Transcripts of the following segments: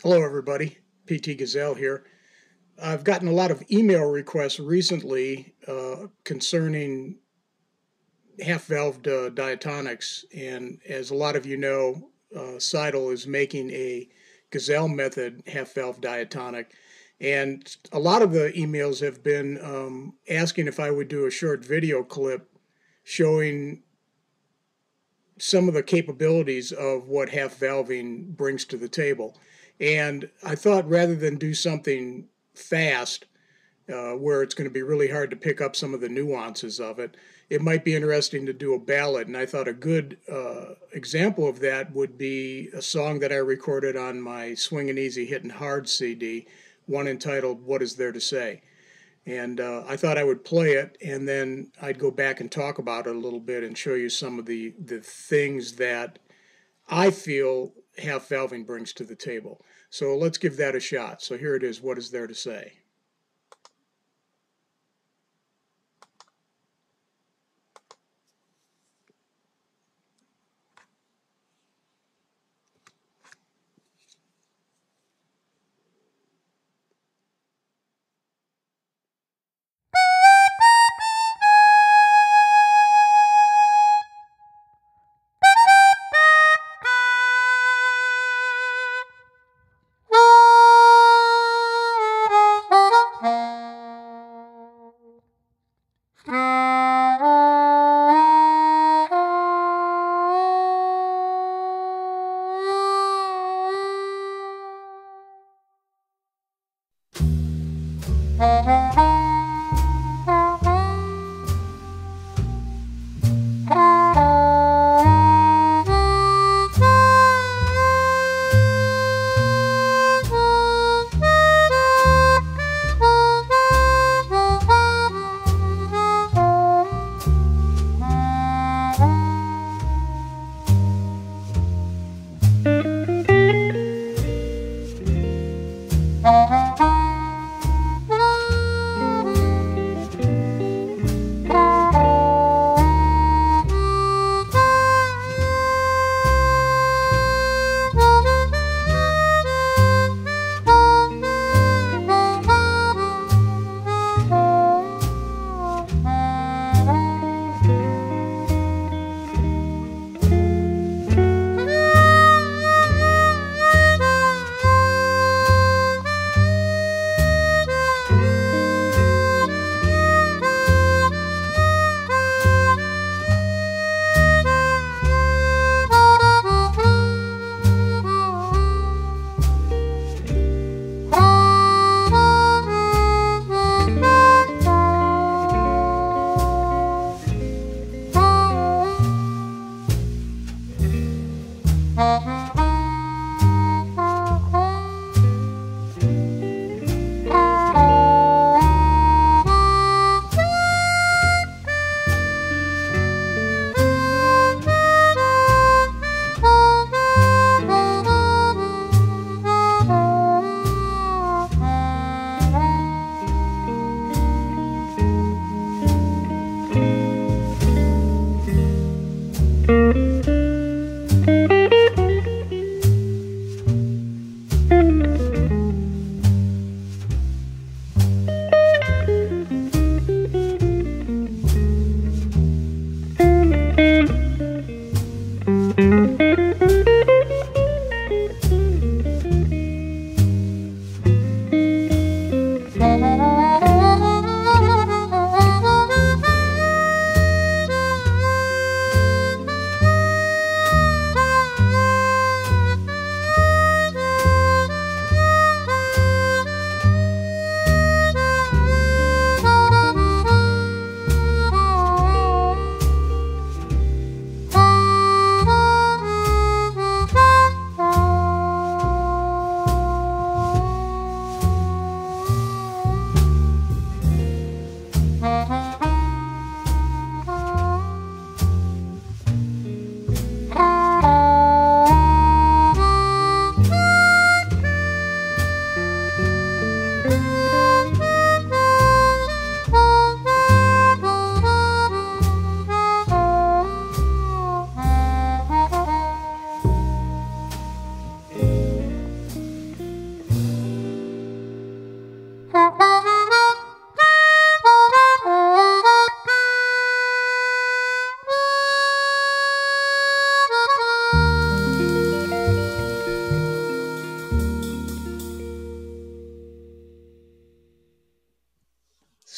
Hello everybody, PT Gazell here. I've gotten a lot of email requests recently concerning half-valved diatonics, and as a lot of you know, Seidel is making a Gazell method half-valve diatonic, and a lot of the emails have been asking if I would do a short video clip showing some of the capabilities of what half-valving brings to the table. And I thought rather than do something fast, where it's going to be really hard to pick up some of the nuances of it, it might be interesting to do a ballad. And I thought a good example of that would be a song that I recorded on my Swingin' Easy Hittin' Hard CD, one entitled What Is There to Say? And I thought I would play it, and then I'd go back and talk about it a little bit and show you some of the things that I feel half-valving brings to the table. So let's give that a shot. So here it is, What Is There to Say?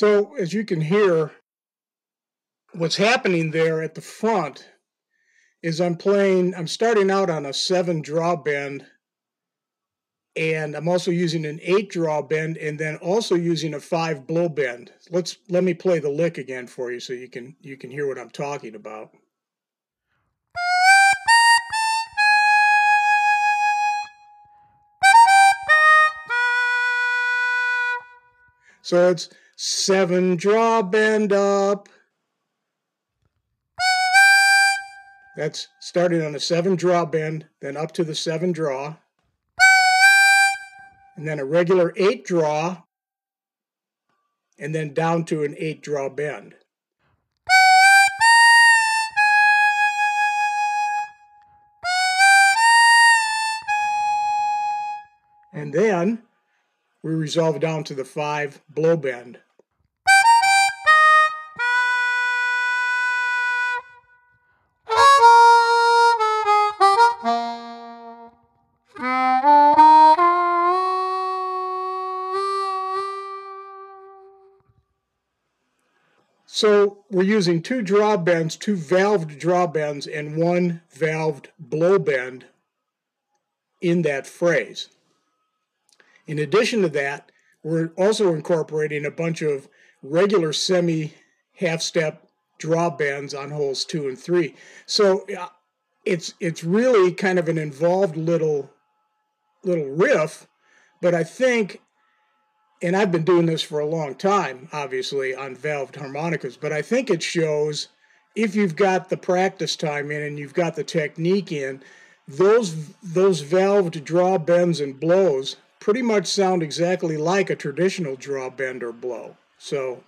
So as you can hear, what's happening there at the front is I'm starting out on a 7 draw bend, and I'm also using an 8 draw bend, and then also using a 5 blow bend. Let me play the lick again for you so you can hear what I'm talking about. So it's 7 draw bend up. That's starting on a 7 draw bend, then up to the 7 draw, and then a regular 8 draw, and then down to an 8 draw bend. And then we resolve down to the 5 blow bend. So we're using 2 draw bends, 2 valved draw bends, and 1 valved blow bend in that phrase. In addition to that, we're also incorporating a bunch of regular semi half-step draw bends on holes 2 and 3. So it's really kind of an involved little riff, but I think, and I've been doing this for a long time, obviously, on valved harmonicas, but I think it shows, if you've got the practice time in and you've got the technique in, those valved draw bends and blows pretty much sound exactly like a traditional draw bend or blow. So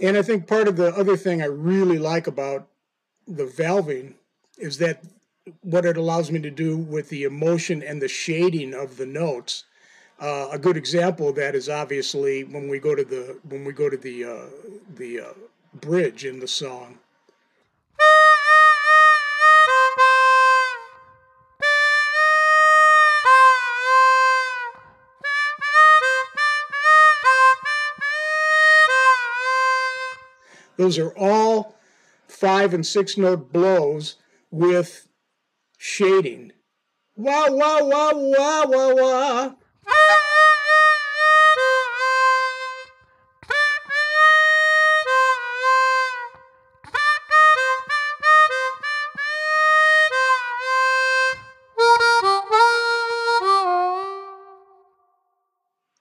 and I think part of the other thing I really like about the valving is that what it allows me to do with the emotion and the shading of the notes. A good example of that is obviously when we go to the bridge in the song. Those are all 5 and 6 note blows with shading. Wah, wah, wah, wah, wah, wah.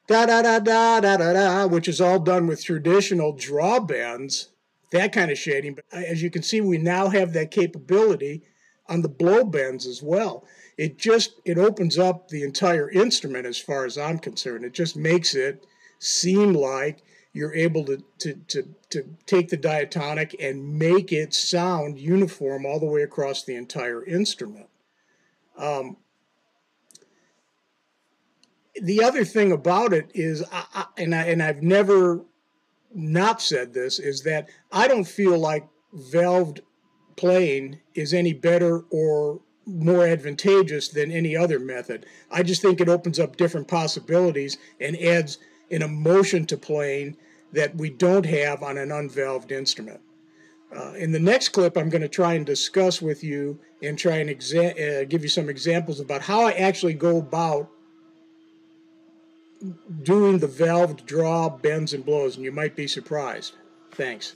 Da da da da da da da, which is all done with traditional draw bends, that kind of shading. But as you can see, we now have that capability on the blow bends as well. It opens up the entire instrument as far as I'm concerned. It just makes it seem like you're able to take the diatonic and make it sound uniform all the way across the entire instrument. The other thing about it is, I've never not said this, is that I don't feel like valved playing is any better or more advantageous than any other method. I just think it opens up different possibilities and adds an emotion to playing that we don't have on an unvalved instrument. In the next clip, I'm going to try and discuss with you and try and give you some examples about how I actually go about doing the valved draw bends and blows, and you might be surprised. Thanks.